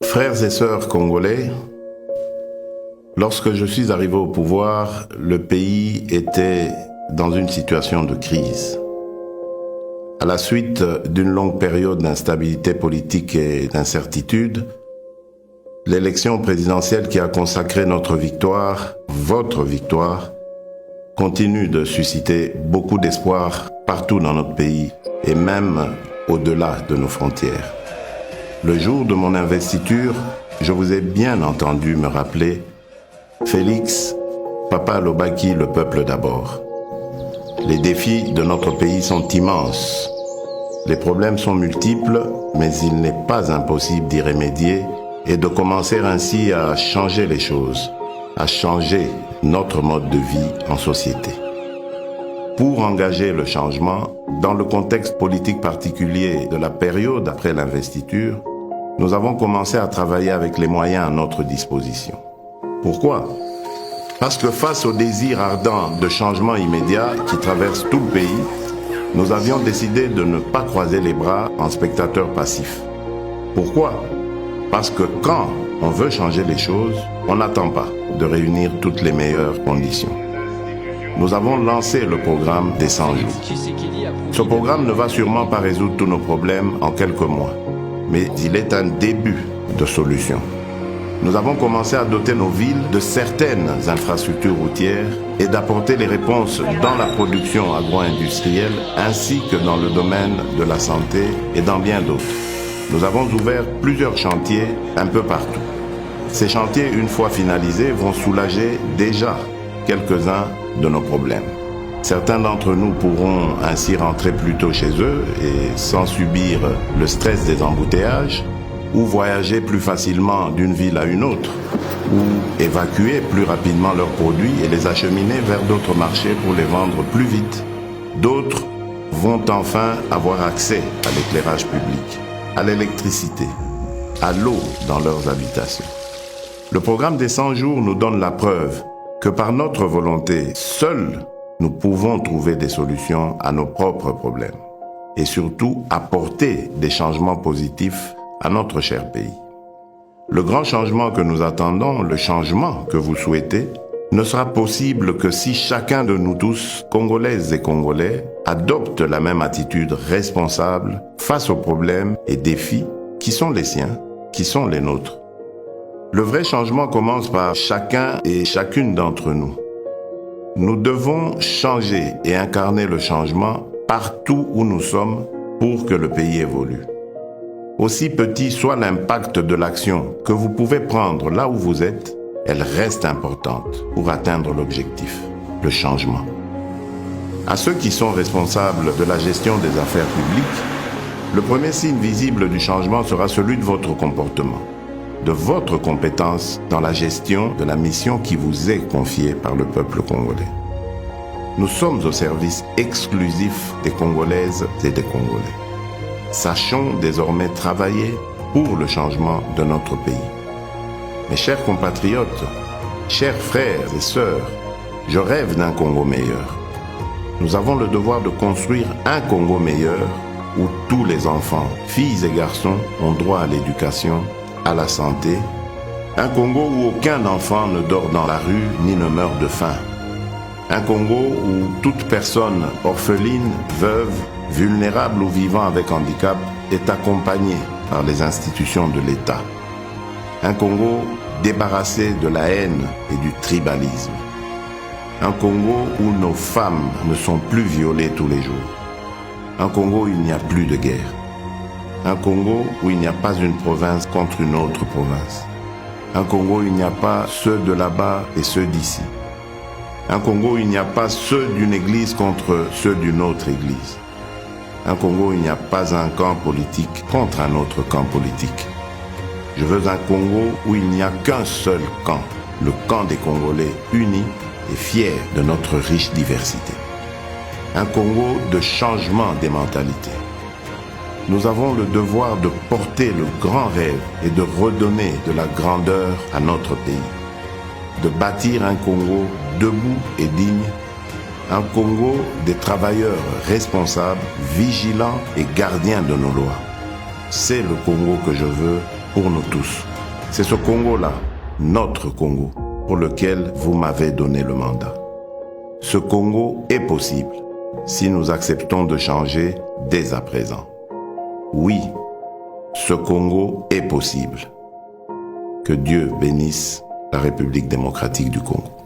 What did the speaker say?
Frères et sœurs congolais, lorsque je suis arrivé au pouvoir, le pays était dans une situation de crise. À la suite d'une longue période d'instabilité politique et d'incertitude, l'élection présidentielle qui a consacré notre victoire, votre victoire, continue de susciter beaucoup d'espoir partout dans notre pays et même au-delà de nos frontières. Le jour de mon investiture, je vous ai bien entendu me rappeler « Félix, Papa alobaki, le peuple d'abord ». Les défis de notre pays sont immenses. Les problèmes sont multiples, mais il n'est pas impossible d'y remédier et de commencer ainsi à changer les choses, à changer notre mode de vie en société. Pour engager le changement, dans le contexte politique particulier de la période après l'investiture, nous avons commencé à travailler avec les moyens à notre disposition. Pourquoi ? Parce que face au désir ardent de changement immédiat qui traverse tout le pays, nous avions décidé de ne pas croiser les bras en spectateurs passifs. Pourquoi ? Parce que quand on veut changer les choses, on n'attend pas de réunir toutes les meilleures conditions. Nous avons lancé le programme des 100 jours. Ce programme ne va sûrement pas résoudre tous nos problèmes en quelques mois, mais il est un début de solution. Nous avons commencé à doter nos villes de certaines infrastructures routières et d'apporter les réponses dans la production agro-industrielle ainsi que dans le domaine de la santé et dans bien d'autres. Nous avons ouvert plusieurs chantiers un peu partout. Ces chantiers, une fois finalisés, vont soulager déjà quelques-uns de nos problèmes. Certains d'entre nous pourront ainsi rentrer plus tôt chez eux et sans subir le stress des embouteillages, ou voyager plus facilement d'une ville à une autre, ou évacuer plus rapidement leurs produits et les acheminer vers d'autres marchés pour les vendre plus vite. D'autres vont enfin avoir accès à l'éclairage public, à l'électricité, à l'eau dans leurs habitations. Le programme des 100 jours nous donne la preuve que par notre volonté, seuls nous pouvons trouver des solutions à nos propres problèmes et surtout apporter des changements positifs à notre cher pays. Le grand changement que nous attendons, le changement que vous souhaitez, ne sera possible que si chacun de nous tous, Congolaises et Congolais, adopte la même attitude responsable face aux problèmes et défis qui sont les siens, qui sont les nôtres. Le vrai changement commence par chacun et chacune d'entre nous. Nous devons changer et incarner le changement partout où nous sommes pour que le pays évolue. Aussi petit soit l'impact de l'action que vous pouvez prendre là où vous êtes, elle reste importante pour atteindre l'objectif, le changement. À ceux qui sont responsables de la gestion des affaires publiques, le premier signe visible du changement sera celui de votre comportement, de votre compétence dans la gestion de la mission qui vous est confiée par le peuple congolais. Nous sommes au service exclusif des Congolaises et des Congolais. Sachons désormais travailler pour le changement de notre pays. Mes chers compatriotes, chers frères et sœurs, je rêve d'un Congo meilleur. Nous avons le devoir de construire un Congo meilleur où tous les enfants, filles et garçons, ont droit à l'éducation, à la santé. Un Congo où aucun enfant ne dort dans la rue ni ne meurt de faim. Un Congo où toute personne orpheline, veuve, vulnérable ou vivant avec handicap est accompagnée par les institutions de l'État. Un Congo débarrassé de la haine et du tribalisme. Un Congo où nos femmes ne sont plus violées tous les jours. Un Congo où il n'y a plus de guerre. Un Congo où il n'y a pas une province contre une autre province. Un Congo où il n'y a pas ceux de là-bas et ceux d'ici. Un Congo où il n'y a pas ceux d'une église contre ceux d'une autre église. Un Congo où il n'y a pas un camp politique contre un autre camp politique. Je veux un Congo où il n'y a qu'un seul camp, le camp des Congolais unis et fiers de notre riche diversité. Un Congo de changement des mentalités. Nous avons le devoir de porter le grand rêve et de redonner de la grandeur à notre pays. De bâtir un Congo debout et digne, un Congo des travailleurs responsables, vigilants et gardiens de nos lois. C'est le Congo que je veux pour nous tous. C'est ce Congo-là, notre Congo, pour lequel vous m'avez donné le mandat. Ce Congo est possible si nous acceptons de changer dès à présent. Oui, ce Congo est possible. Que Dieu bénisse la République démocratique du Congo.